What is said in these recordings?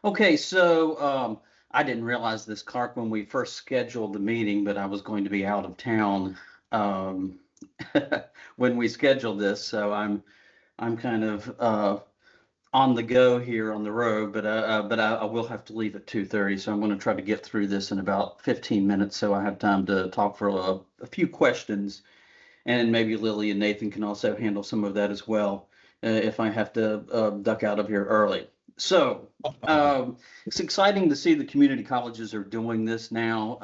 Okay, so I didn't realize this, Clark, when we first scheduled the meeting, but I was going to be out of town um, when we scheduled this. So I'm kind of on the go here on the road, but I will have to leave at 2:30. So I'm going to try to get through this in about 15 minutes, so I have time to talk for a few questions, and maybe Lily and Nathan can also handle some of that as well if I have to duck out of here early. So it's exciting to see the community colleges are doing this now.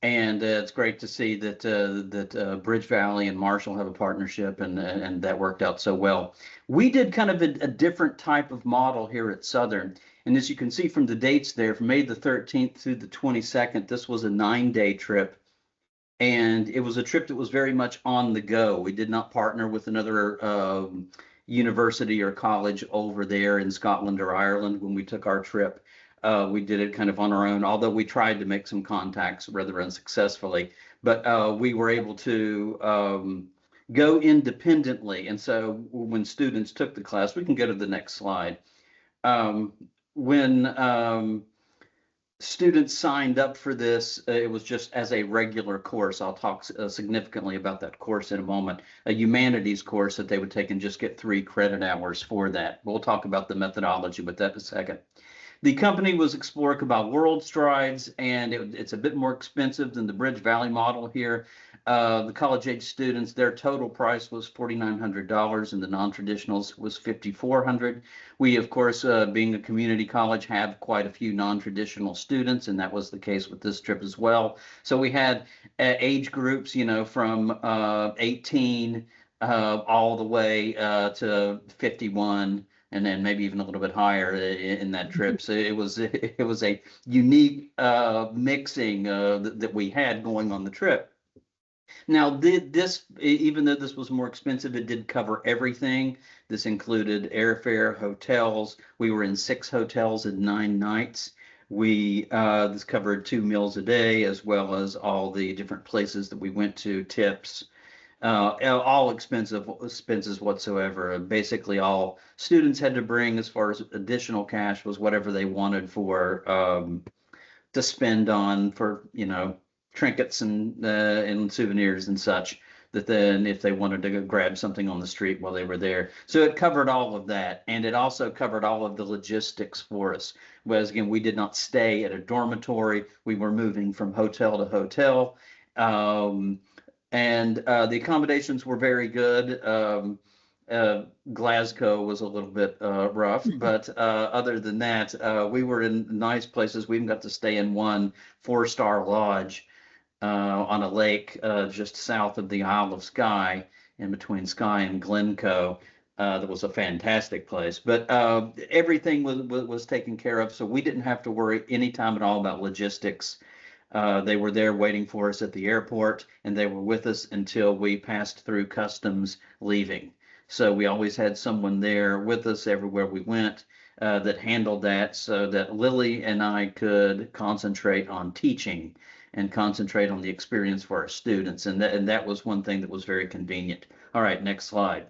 And it's great to see that Bridge Valley and Marshall have a partnership, and that worked out so well. We did kind of a different type of model here at Southern, and as you can see from the dates there, from May the 13th through the 22nd, this was a 9-day trip, and it was a trip that was very much on the go. We did not partner with another university or college over there in Scotland or Ireland when we took our trip. We did it kind of on our own, although we tried to make some contacts rather unsuccessfully. But we were able to go independently. And so when students took the class, we can go to the next slide. When students signed up for this, it was just as a regular course. I'll talk significantly about that course in a moment. A humanities course that they would take and just get 3 credit hours for that. We'll talk about the methodology with that in a second. The company was Explore Cabal World Strides, and it's a bit more expensive than the Bridge Valley model here. The college-age students, their total price was $4,900, and the non-traditionals was $5,400. We, of course, being a community college, have quite a few non-traditional students, and that was the case with this trip as well. So we had age groups, from 18 all the way to 51, and then maybe even a little bit higher in that trip. So it was a unique mixing that we had going on the trip. Now, this, even though this was more expensive, it did cover everything. This included airfare, hotels. We were in 6 hotels in 9 nights. This covered 2 meals a day, as well as all the different places that we went to, tips, all expenses whatsoever. Basically, all students had to bring as far as additional cash was whatever they wanted to spend on for trinkets and souvenirs and such. That then, if they wanted to go grab something on the street while they were there, so it covered all of that, and it also covered all of the logistics for us. Whereas again, we did not stay at a dormitory; we were moving from hotel to hotel. And the accommodations were very good. Glasgow was a little bit rough, but other than that, we were in nice places. We even got to stay in one 4-star lodge on a lake just south of the Isle of Skye, in between Skye and Glencoe. That was a fantastic place, but everything was taken care of, so we didn't have to worry any time at all about logistics. They were there waiting for us at the airport, and they were with us until we passed through customs leaving. So we always had someone there with us everywhere we went that handled that, so that Lily and I could concentrate on teaching and concentrate on the experience for our students. And that was one thing that was very convenient. All right, next slide.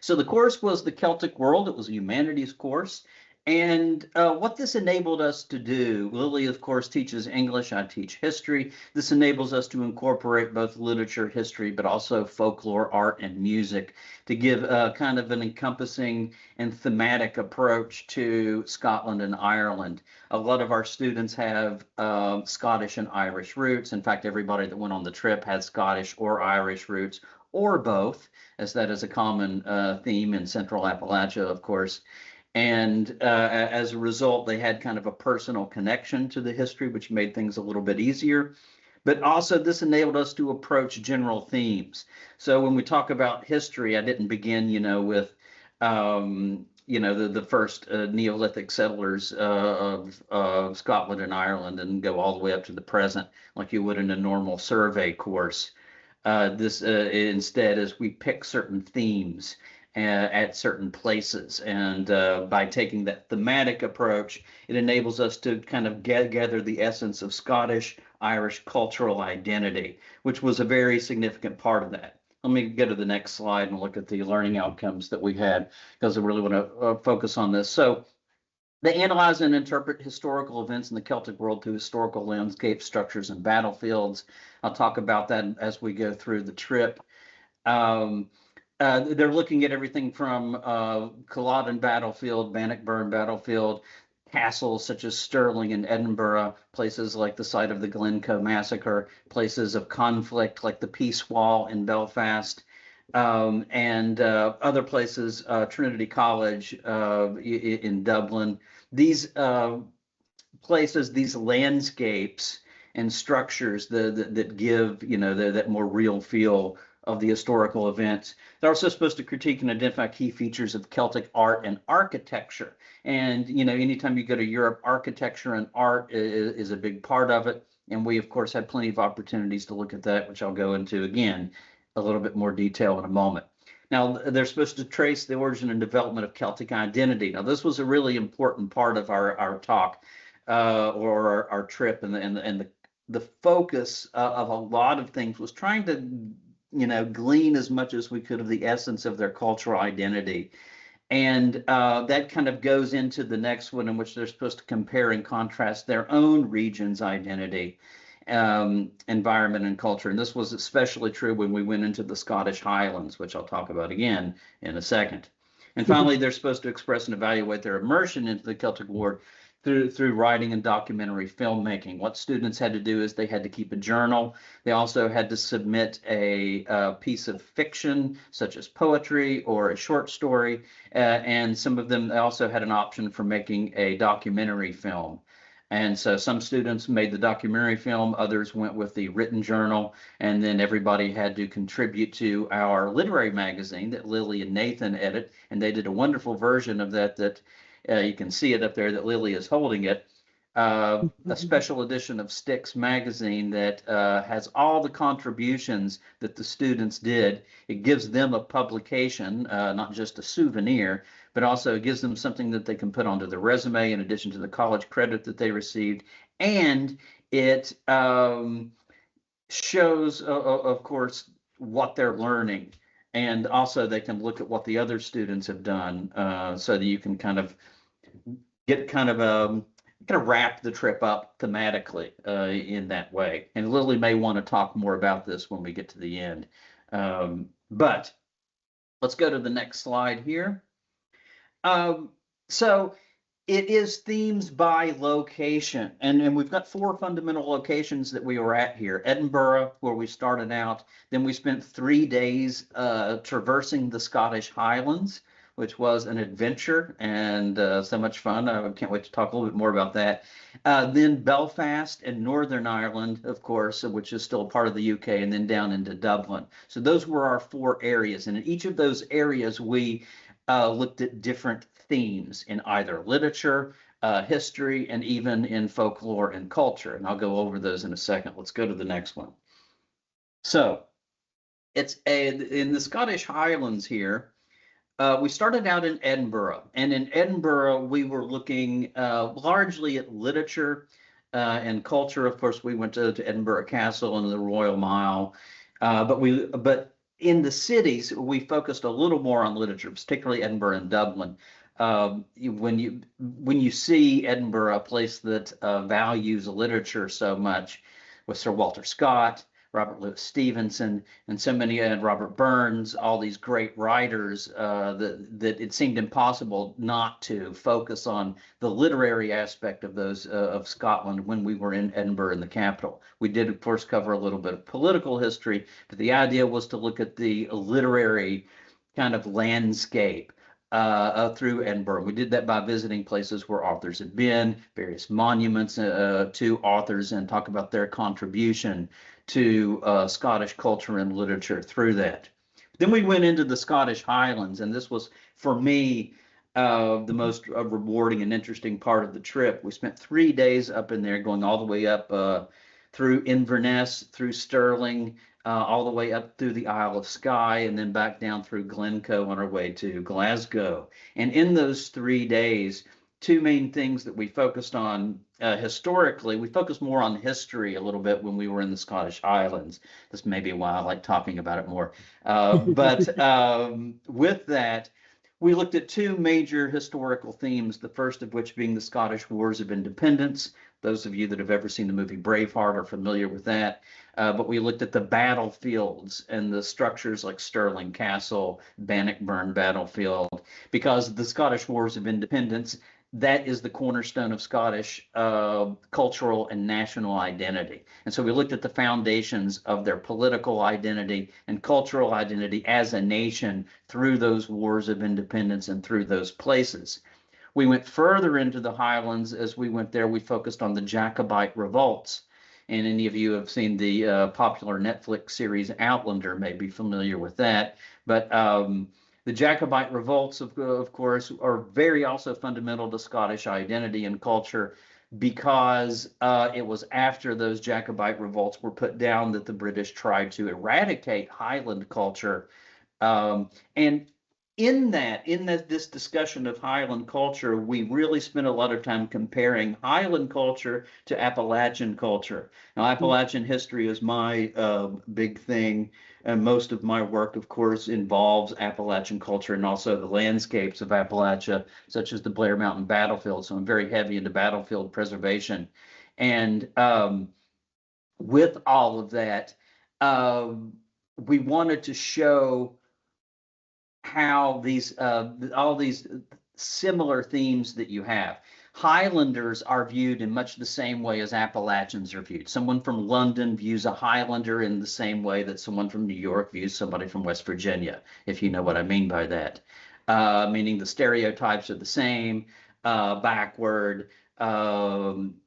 So the course was the Celtic World. It was a humanities course. And what this enabled us to do, Lily, of course, teaches English. I teach history. This enables us to incorporate both literature, history, but also folklore, art, and music to give kind of an encompassing and thematic approach to Scotland and Ireland. A lot of our students have Scottish and Irish roots. In fact, everybody that went on the trip had Scottish or Irish roots, or both, as that is a common theme in Central Appalachia, of course. And as a result, they had kind of a personal connection to the history, which made things a little bit easier. But also, this enabled us to approach general themes. So when we talk about history, I didn't begin, with, the first Neolithic settlers of Scotland and Ireland, and go all the way up to the present, like you would in a normal survey course. This instead, is we pick certain themes at certain places, and by taking that thematic approach, it enables us to kind of gather the essence of Scottish Irish cultural identity, which was a very significant part of that. Let me go to the next slide and look at the learning outcomes that we had, because I really want to focus on this. So They analyze and interpret historical events in the Celtic world through historical landscapes, structures, and battlefields. I'll talk about that as we go through the trip. Um, they're looking at everything from Culloden Battlefield, Bannockburn Battlefield, castles such as Stirling and Edinburgh, places like the site of the Glencoe Massacre, places of conflict like the Peace Wall in Belfast, and other places, Trinity College in Dublin. These places, these landscapes and structures that give, that more real feel of the historical events. They're also supposed to critique and identify key features of Celtic art and architecture. And, anytime you go to Europe, architecture and art is a big part of it. And we, of course, had plenty of opportunities to look at that, which I'll go into again a little bit more detail in a moment. Now, they're supposed to trace the origin and development of Celtic identity. Now, this was a really important part of our talk or our trip, and the focus of a lot of things was trying to glean as much as we could of the essence of their cultural identity. And that kind of goes into the next one, in which they're supposed to compare and contrast their own region's identity, environment, and culture. And this was especially true when we went into the Scottish Highlands, which I'll talk about again in a second. And finally, they're supposed to express and evaluate their immersion into the Celtic War through writing and documentary filmmaking. What students had to do is they had to keep a journal. They also had to submit a piece of fiction, such as poetry or a short story, and some of them also had an option for making a documentary film. And so some students made the documentary film, others went with the written journal, and then everybody had to contribute to our literary magazine that Lily and Nathan edit, and they did a wonderful version of that you can see it up there that Lily is holding it. A special edition of Styx magazine that has all the contributions that the students did. It gives them a publication, not just a souvenir, but also gives them something that they can put onto their resume in addition to the college credit that they received. And it shows, of course, what they're learning. And also they can look at what the other students have done, so that you can kind of get kind of wrap the trip up thematically in that way. And Lily may want to talk more about this when we get to the end. But let's go to the next slide here. So it is themes by location. And we've got 4 fundamental locations that we were at here. Edinburgh, where we started out. Then we spent 3 days traversing the Scottish Highlands, which was an adventure and so much fun. I can't wait to talk a little bit more about that. Then Belfast and Northern Ireland, of course, which is still part of the UK, and then down into Dublin. So those were our 4 areas. And in each of those areas, we looked at different themes in either literature, history, and even in folklore and culture. And I'll go over those in a second. Let's go to the next one. So it's in the Scottish Highlands here. We started out in Edinburgh, and in Edinburgh, we were looking largely at literature and culture. Of course, we went to Edinburgh Castle and the Royal Mile, but in the cities, we focused a little more on literature, particularly Edinburgh and Dublin. When you see Edinburgh, a place that values literature so much, with Sir Walter Scott, Robert Louis Stevenson, and so many, and Robert Burns, all these great writers, that it seemed impossible not to focus on the literary aspect of those of Scotland when we were in Edinburgh in the capital. We did, of course, cover a little bit of political history, but the idea was to look at the literary kind of landscape through Edinburgh. We did that by visiting places where authors had been, various monuments to authors, and talk about their contribution to Scottish culture and literature through that. Then we went into the Scottish Highlands, and this was, for me, the most rewarding and interesting part of the trip. We spent 3 days up in there, going all the way up through Inverness, through Stirling, all the way up through the Isle of Skye, and then back down through Glencoe on our way to Glasgow. And in those 3 days, 2 main things that we focused on historically. We focused more on history a little bit when we were in the Scottish Highlands. This may be why I like talking about it more. But with that, We looked at two major historical themes, the first of which being the Scottish Wars of Independence. Those of you that have ever seen the movie Braveheart are familiar with that. But we looked at the battlefields and the structures like Stirling Castle, Bannockburn Battlefield, because the Scottish Wars of Independence, that is the cornerstone of Scottish cultural and national identity. And so we looked at the foundations of their political identity and cultural identity as a nation through those wars of independence and through those places. We went further into the Highlands. As we went there, we focused on the Jacobite revolts. And any of you have seen the popular Netflix series Outlander may be familiar with that. But the Jacobite revolts, of course, are very also fundamental to Scottish identity and culture, because it was after those Jacobite revolts were put down that the British tried to eradicate Highland culture. And in this discussion of Highland culture, we really spent a lot of time comparing Highland culture to Appalachian culture. Now, Appalachian history is my big thing, and most of my work, of course, involves Appalachian culture and also the landscapes of Appalachia, such as the Blair Mountain battlefield. So I'm very heavy into battlefield preservation. And with all of that, we wanted to show how all these similar themes that you have. Highlanders are viewed in much the same way as Appalachians are viewed. Someone from London views a Highlander in the same way that someone from New York views somebody from West Virginia, if you know what I mean by that. Meaning the stereotypes are the same, backward, prone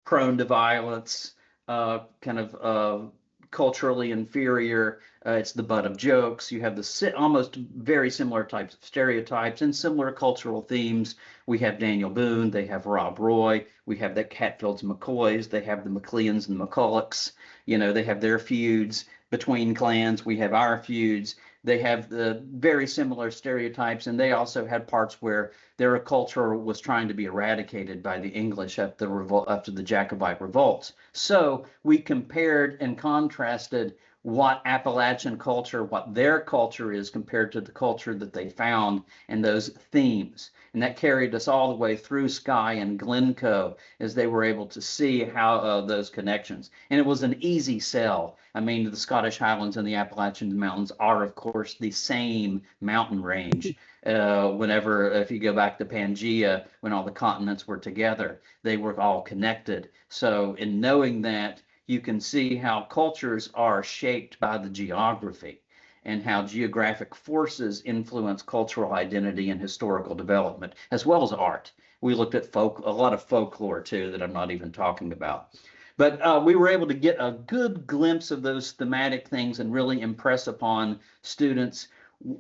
to violence, kind of culturally inferior. It's the butt of jokes. You have the almost very similar types of stereotypes and similar cultural themes. We have Daniel Boone. They have Rob Roy. We have the Hatfields and McCoys. They have the McLeans and McCullochs. You know, they have their feuds between clans. We have our feuds. They have the very similar stereotypes, and they also had parts where their culture was trying to be eradicated by the English after the Jacobite revolts. So we compared and contrasted what Appalachian culture, what their culture is compared to the culture that they found, and those themes. And that carried us all the way through Skye and Glencoe as they were able to see how those connections. And it was an easy sell. I mean, the Scottish Highlands and the Appalachian Mountains are, of course, the same mountain range. If you go back to Pangea, when all the continents were together, they were all connected. So in knowing that, you can see how cultures are shaped by the geography and how geographic forces influence cultural identity and historical development, as well as art. We looked at a lot of folklore too that I'm not even talking about. But we were able to get a good glimpse of those thematic things and really impress upon students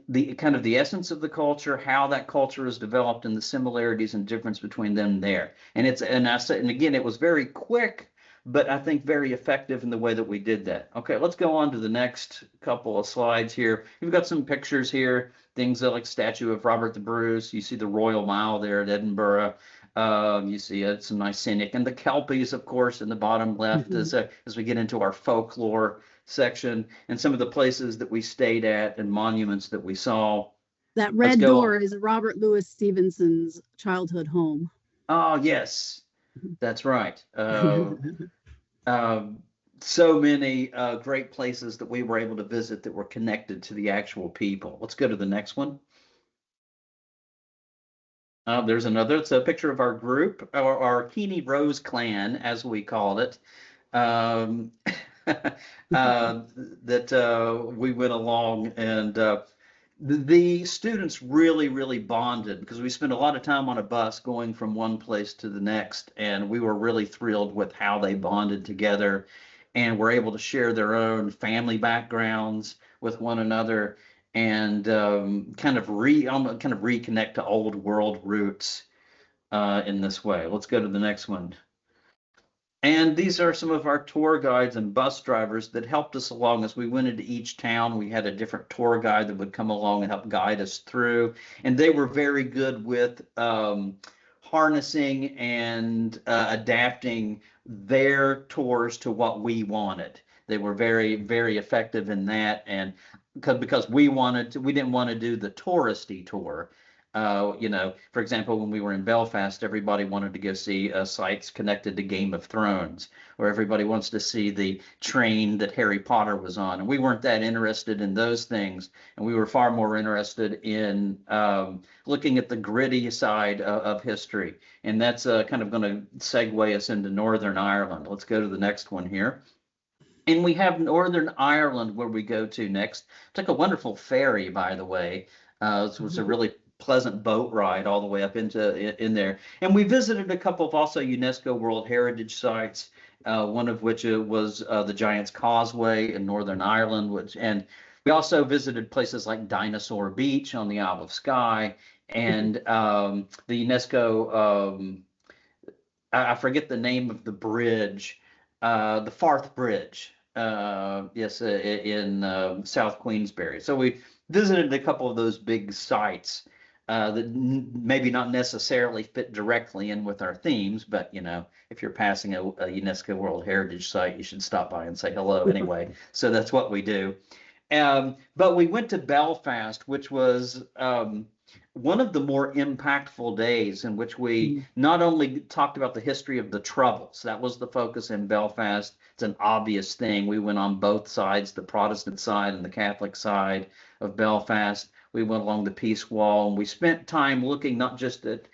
the kind of the essence of the culture, how that culture is developed, and the similarities and difference between them there. And again, it was very quick, but I think very effective in the way that we did that. Okay, let's go on to the next couple of slides here. We've got some pictures here, things like statue of Robert the Bruce. You see the Royal Mile there at Edinburgh. You see it's a nice scenic, and the Kelpies, of course, in the bottom left as we get into our folklore section, and some of the places that we stayed at and monuments that we saw. That red door is Robert Louis Stevenson's childhood home. Oh, yes, that's right. So many great places that we were able to visit that were connected to the actual people. Let's go to the next one. There's another. It's a picture of our group, our Keeney Rose clan, as we called it. That we went along, and the students really bonded because we spent a lot of time on a bus going from one place to the next, and we were really thrilled with how they bonded together and were able to share their own family backgrounds with one another and kind of reconnect to old world roots in this way. Let's go to the next one. And these are some of our tour guides and bus drivers that helped us along as we went into each town. We had a different tour guide that would come along and help guide us through. And they were very good with harnessing and adapting their tours to what we wanted. They were very effective in that. And because we didn't want to do the touristy tour. For example, when we were in Belfast, everybody wanted to go see sites connected to Game of Thrones, or everybody wants to see the train that Harry Potter was on. And we weren't that interested in those things. And we were far more interested in looking at the gritty side of history. And that's kind of going to segue us into Northern Ireland. Let's go to the next one here. And we have Northern Ireland where we go to next. Took a wonderful ferry, by the way. It was a really pleasant boat ride all the way up in there. And we visited a couple of also UNESCO World Heritage sites, one of which was the Giant's Causeway in Northern Ireland, and we also visited places like Dinosaur Beach on the Isle of Skye, and the UNESCO, I forget the name of the bridge, the Farth Bridge, yes, in South Queensbury. So we visited a couple of those big sites that maybe not necessarily fit directly in with our themes, but if you're passing a UNESCO World Heritage site, you should stop by and say hello anyway. So that's what we do. But we went to Belfast, which was one of the more impactful days, in which we not only talked about the history of the Troubles. That was the focus in Belfast. It's an obvious thing. We went on both sides, the Protestant side and the Catholic side of Belfast. We went along the Peace Wall, and we spent time looking not just at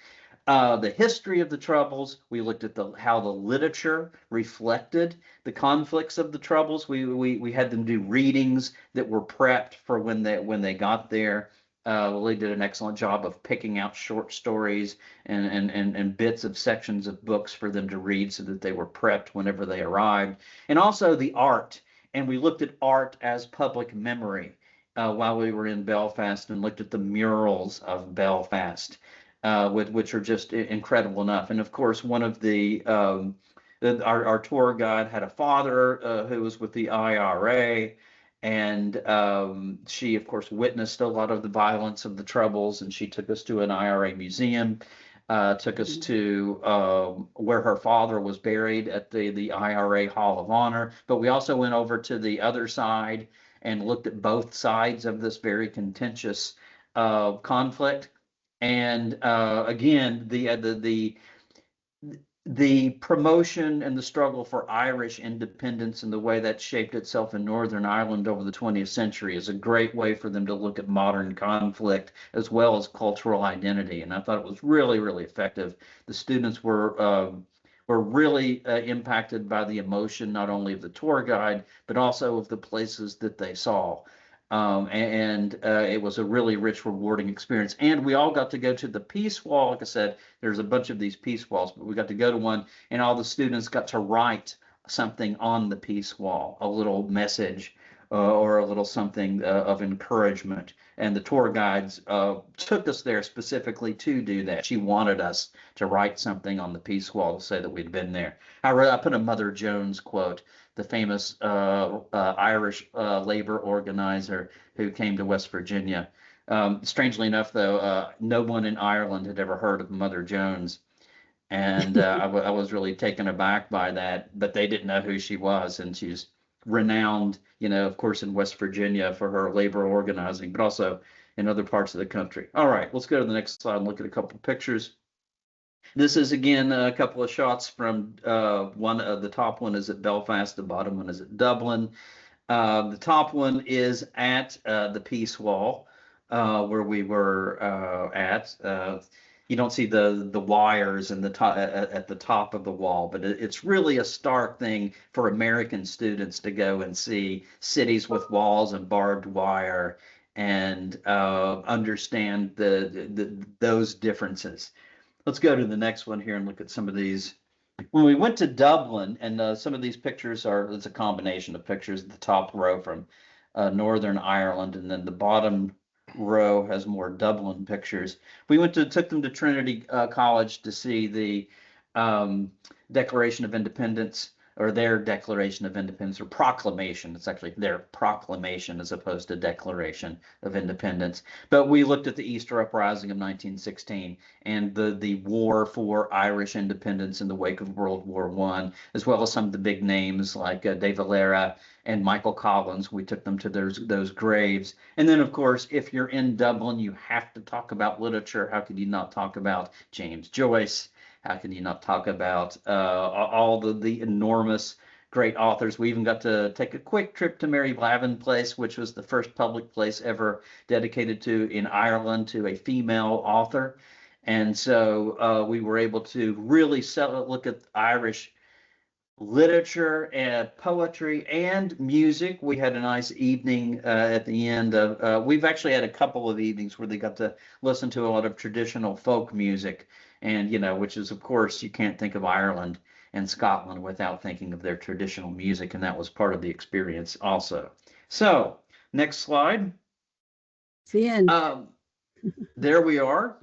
the history of the Troubles. We looked at how the literature reflected the conflicts of the Troubles. We had them do readings that were prepped for when they got there. Lily did an excellent job of picking out short stories and bits of sections of books for them to read so that they were prepped whenever they arrived. And also the art. And we looked at art as public memory while we were in Belfast, and looked at the murals of Belfast, which are just incredible enough. And of course, one of our tour guide had a father who was with the IRA. And she, of course, witnessed a lot of the violence of the Troubles, and she took us to an IRA museum, took us to where her father was buried at the IRA Hall of Honor. But we also went over to the other side and looked at both sides of this very contentious conflict. And again, the promotion and the struggle for Irish independence and the way that shaped itself in Northern Ireland over the 20th century is a great way for them to look at modern conflict as well as cultural identity. And I thought it was really, really effective. The students were really impacted by the emotion, not only of the tour guide, but also of the places that they saw. It was a really rich, rewarding experience. And we all got to go to the Peace Wall. Like I said, there's a bunch of these Peace Walls, but we got to go to one, and all the students got to write something on the Peace Wall, a little message or a little something of encouragement. And the tour guides took us there specifically to do that. She wanted us to write something on the Peace Wall to say that we'd been there. I put a Mother Jones quote, the famous Irish labor organizer who came to West Virginia. Strangely enough, though, no one in Ireland had ever heard of Mother Jones. And I was really taken aback by that, but they didn't know who she was. And she's renowned, of course, in West Virginia for her labor organizing, but also in other parts of the country. All right, let's go to the next slide and look at a couple of pictures. This is, again, a couple of shots from the top one is at Belfast, the bottom one is at Dublin. The top one is at the Peace Wall, where we were at. You don't see the wires in the top at the top of the wall, but it's really a stark thing for American students to go and see cities with walls and barbed wire and understand those differences. Let's go to the next one here and look at some of these. When we went to Dublin, and some of these pictures it's a combination of pictures. The top row from Northern Ireland, and then the bottom row has more Dublin pictures. We took them to Trinity College to see the Declaration of Independence, or their Declaration of Independence, or proclamation. It's actually their proclamation as opposed to Declaration of Independence. But we looked at the Easter Uprising of 1916 and the war for Irish independence in the wake of World War I, as well as some of the big names like De Valera and Michael Collins. We took them to those graves. And then, of course, if you're in Dublin, you have to talk about literature. How could you not talk about James Joyce? How can you not talk about all the enormous great authors? We even got to take a quick trip to Mary Lavin Place, which was the first public place ever dedicated to in Ireland to a female author. And so we were able to really look at Irish literature and poetry and music. We had a nice evening at the end of, we've actually had a couple of evenings where they got to listen to a lot of traditional folk music. And, which is, of course, you can't think of Ireland and Scotland without thinking of their traditional music. And that was part of the experience also. So next slide. It's the end. There we are,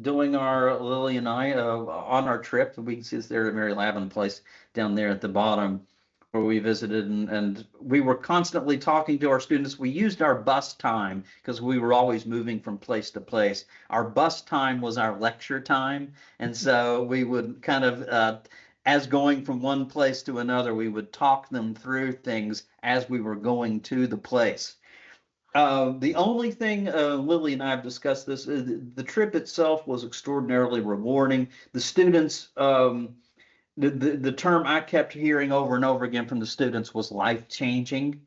doing our, Lily and I, on our trip. We can see us there at Mary Lavin Place down there at the bottom where we visited, and we were constantly talking to our students. We used our bus time because we were always moving from place to place. Our bus time was our lecture time, and so we would kind of, as going from one place to another, we would talk them through things as we were going to the place. The only thing, Lily and I have discussed this, the trip itself was extraordinarily rewarding. The students, the term I kept hearing over and over again from the students was life-changing,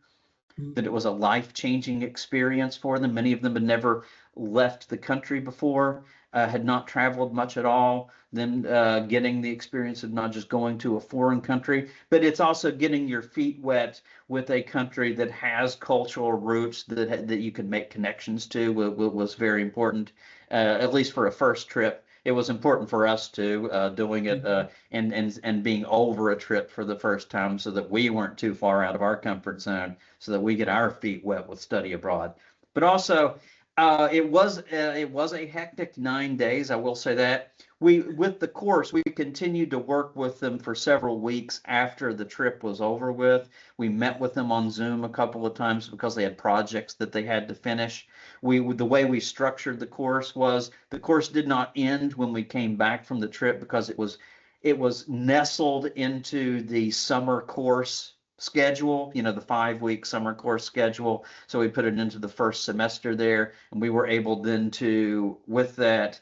that it was a life-changing experience for them. Many of them had never left the country before, had not traveled much at all, then getting the experience of not just going to a foreign country, but it's also getting your feet wet with a country that has cultural roots that you can make connections to was very important, at least for a first trip. It was important for us to doing it and being over a trip for the first time so that we weren't too far out of our comfort zone, so that we get our feet wet with study abroad. But also, it was a hectic 9 days. I will say that. With the course, we continued to work with them for several weeks after the trip was over with. We met with them on Zoom a couple of times because they had projects that they had to finish. The way we structured the course was the course did not end when we came back from the trip because it was nestled into the summer course schedule, the 5-week summer course schedule. So we put it into the first semester there, and we were able then to, with that,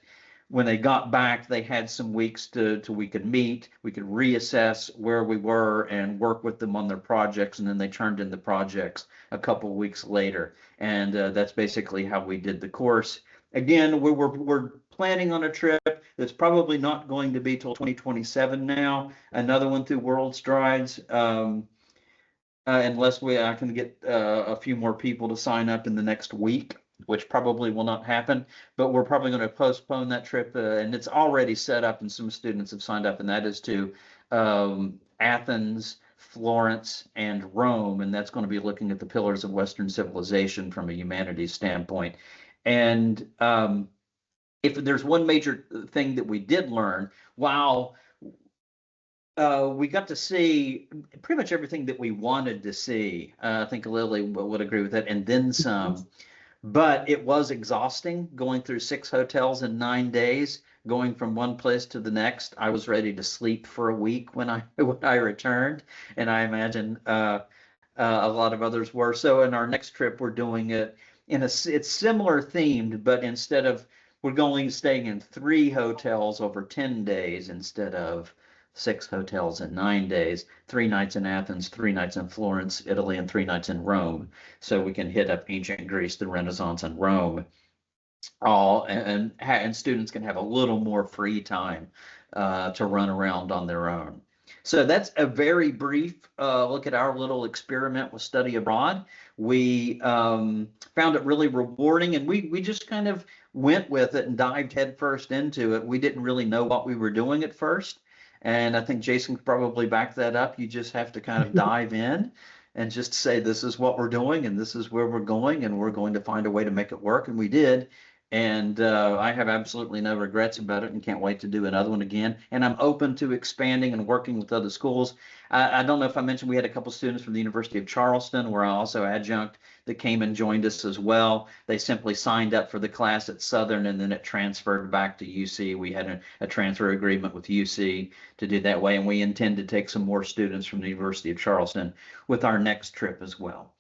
when they got back, they had some weeks to we could meet, we could reassess where we were and work with them on their projects, and then they turned in the projects a couple weeks later. And that's basically how we did the course. Again, we're planning on a trip that's probably not going to be till 2027 now, another one through World Strides. Unless I can get a few more people to sign up in the next week, which probably will not happen, but we're probably going to postpone that trip, and it's already set up and some students have signed up, and that is to Athens, Florence, and Rome, and that's going to be looking at the pillars of Western civilization from a humanities standpoint. And if there's one major thing that we did learn, while we got to see pretty much everything that we wanted to see. I think Lily would agree with that, and then some. But it was exhausting going through 6 hotels in 9 days, going from one place to the next. I was ready to sleep for a week when I returned, and I imagine a lot of others were. So in our next trip, we're doing it it's similar themed, but instead of we're going staying in 3 hotels over 10 days instead of 6 hotels in 9 days, 3 nights in Athens, 3 nights in Florence, Italy, and 3 nights in Rome. So we can hit up ancient Greece, the Renaissance, and Rome, all and students can have a little more free time to run around on their own. So that's a very brief look at our little experiment with study abroad. We found it really rewarding, and we just kind of went with it and dived headfirst into it. We didn't really know what we were doing at first. And I think Jason could probably back that up. You just have to kind of dive in and just say, this is what we're doing and this is where we're going, and we're going to find a way to make it work. And we did. And I have absolutely no regrets about it and can't wait to do another one again. And I'm open to expanding and working with other schools. I don't know if I mentioned we had a couple students from the University of Charleston, where I also adjunct, that came and joined us as well. They simply signed up for the class at Southern and then it transferred back to UC. We had a transfer agreement with UC to do that way. And we intend to take some more students from the University of Charleston with our next trip as well.